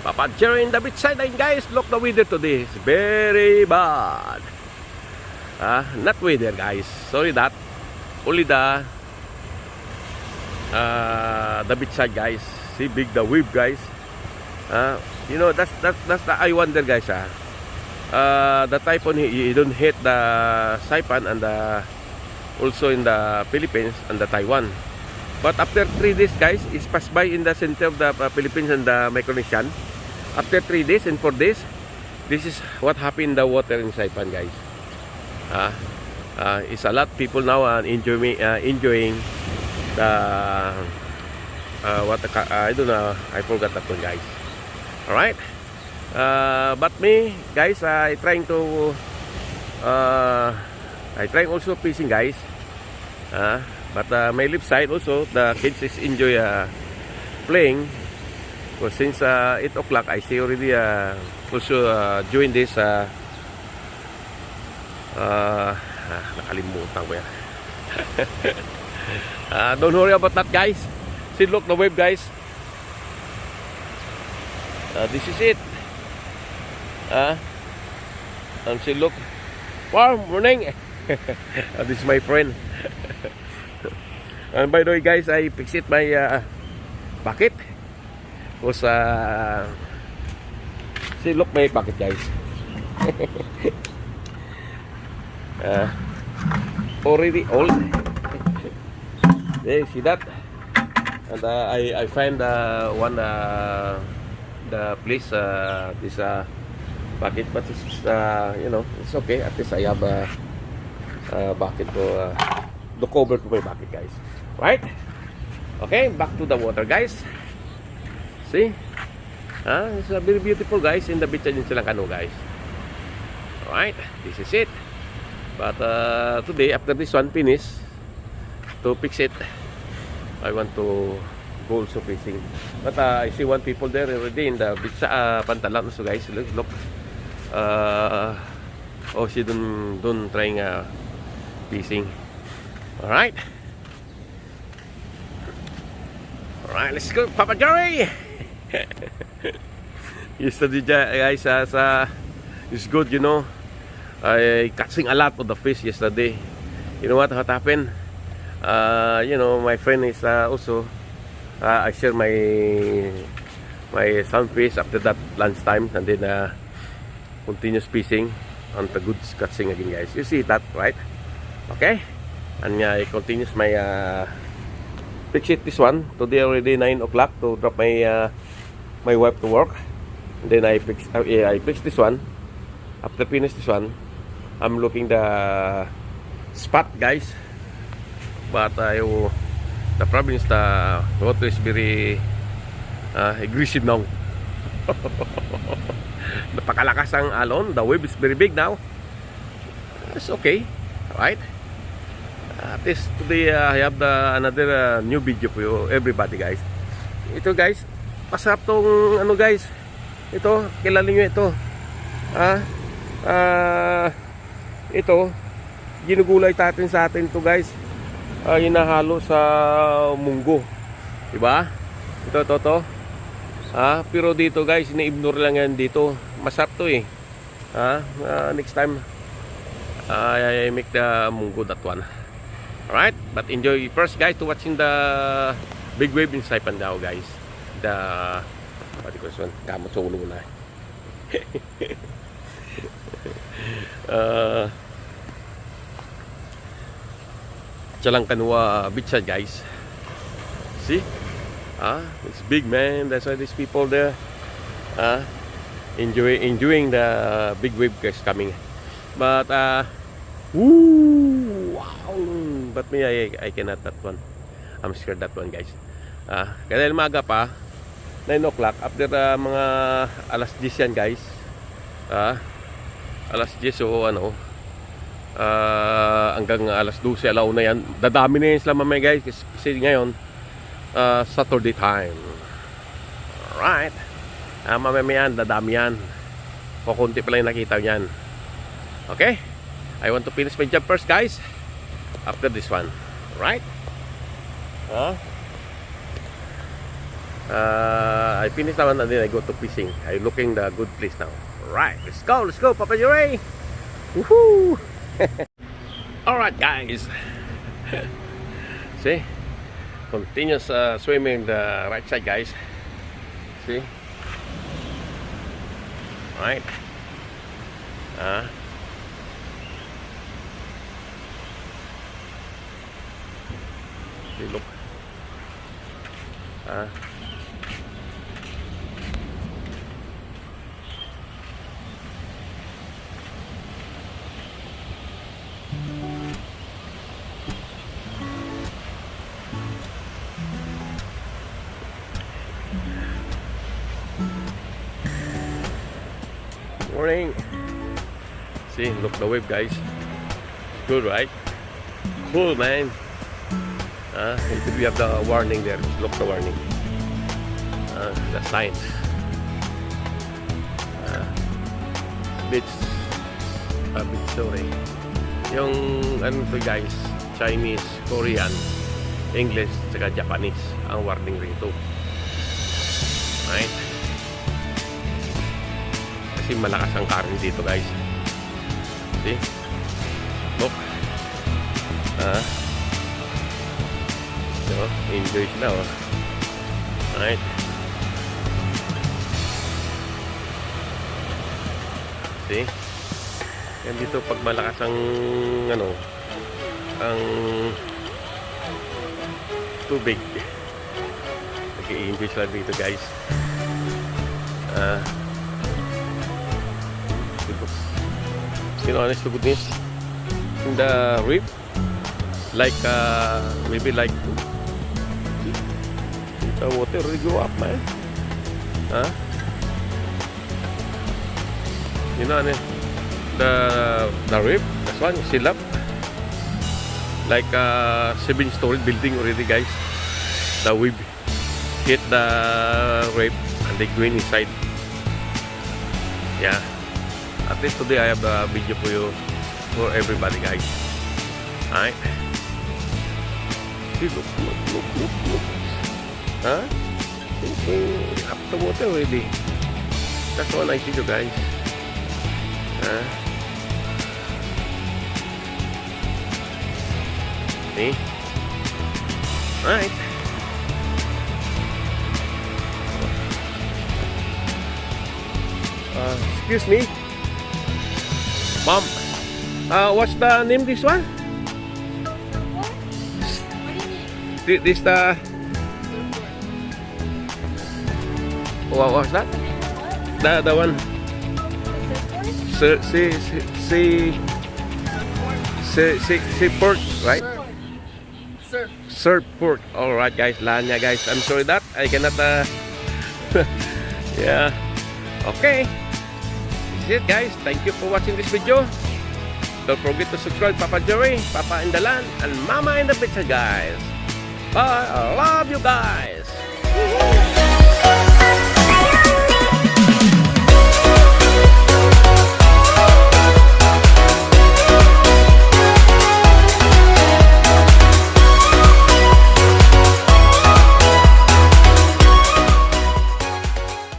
Papa Jerry in the beach side. And guys, look the weather today. It's very bad. Not weather, guys. Sorry that. Only the beach side, guys. See big the wave, guys. You know, that's the I wonder, guys. The typhoon, you don't hit the Saipan and also in the Philippines and the Taiwan. But after 3 days, guys, it's passed by in the center of the Philippines and the Micronesian. After 3 days and 4 days, this is what happened in the water in Saipan, guys. It's a lot of people now enjoying the I don't know, I forgot that one, guys. All right. But me, guys, I trying also fishing, guys. But my left side also, the kids is enjoy playing. Because since 8 o'clock, I see already also join this. Nakalimutan ko yan. Don't worry about that, guys. See, look the wave, guys. This is it. And see, look. Wow, morning. This is my friend. And by the way, guys, I fixed it my bucket. Because see, look my bucket, guys. Already old. There, see that? And I find one the place this bucket, but it's you know, it's okay. At least I have a bucket to the cover to my bucket, guys. Right? Okay, back to the water, guys. See? It's very beautiful, guys, in the beach in Chalan, guys. Alright, this is it. But today, after this one finish, to fix it, I want to go also fishing. But I see one people there already in the beach Pantalan. So guys, look. Oh, she don't trying fishing. Alright. Alright, let's go, Papa Jerry. Yesterday, guys, it's good, you know. I catching a lot of the fish yesterday. You know what happened? You know, my friend is also I share my sunfish after that lunchtime, and then continuous fishing on the good catching again, guys. You see that, right? Okay, and I continues my fix it this one today already 9 o'clock to drop my my wife to work. And then I fix this one. After finish this one, I'm looking the spot, guys. But the problem is the water is very aggressive now. Napakalakas ang alon. The wave is very big now. It's okay, right? At least today I have another new video for you, everybody, guys. Ito, guys, masarap tong ano, guys. Ito, kilala nyo ito. Ito, ginugulay natin sa atin to, guys. Hinahalo sa munggo, diba? Ito. Pero dito, guys, ina-ignore lang yan dito. Masarap to eh. Next time I make the munggo, that one. Alright, but enjoy first, guys, to watching the big wave in Saipan now, guys. The what do you call this one? Kamot sa ulo na. Chalan Kanoa beach side, guys. See? It's big, man. That's why these people there enjoying the big wave, guys, coming. But woo, wow. But me, I cannot that one. I'm scared that one, guys. Kaya maga pa, 9 o'clock, after mga alas 10 yan, guys. Alas 10 o ano, hanggang alas 12, alaw na yan. Dadami na yan sila, mamay, guys. Kasi ngayon, Saturday time. Alright. Mamaya yan, dadami yan. Kukunti pa lang nakita yan. Okay? I want to finish my job first, guys. After this one. Alright? I finish naman and then I go to fishing. I looking the good place now. Right, let's go, Papa Jerry. Woohoo! Alright, guys. See? Continuous swimming the right side, guys. See? Right? See, look. Morning. See, look the wave, guys. Good, right? Cool, man. If we have the warning there, look the warning. The sign. Beach. Beach story. Yung ano to, guys, Chinese, Korean, English, saka Japanese ang warning rito. Right? Kasi malakas ang current dito, guys. See? Look. So, enjoy sila, oh. Right? See? Yan dito pag malakas ang ang tubig. Nag-i-enjoy sila dito, guys. You know, honest to goodness, in the reef, like maybe like the water really go up, man. You know, the reef, this one still up, like 7-story building already, guys. The wave hit the reef and they go inside. Yeah. At least today I have a video for you, for everybody, guys. Alright. See, look. Up the water already. That's all I see you, guys. See? Alright. Excuse me. Mom, what's the name this one? What? What do you mean? This the... What's that? What? The one... Seaport, right? Surfport. Alright, guys. Lanya, guys. I'm sorry that I cannot... yeah. Okay. That's it, guys. Thank you for watching this video. Don't forget to subscribe, Papa Jerry, Papa in the land, and Mama in the picture, guys. Bye. I love you guys. Woo-hoo.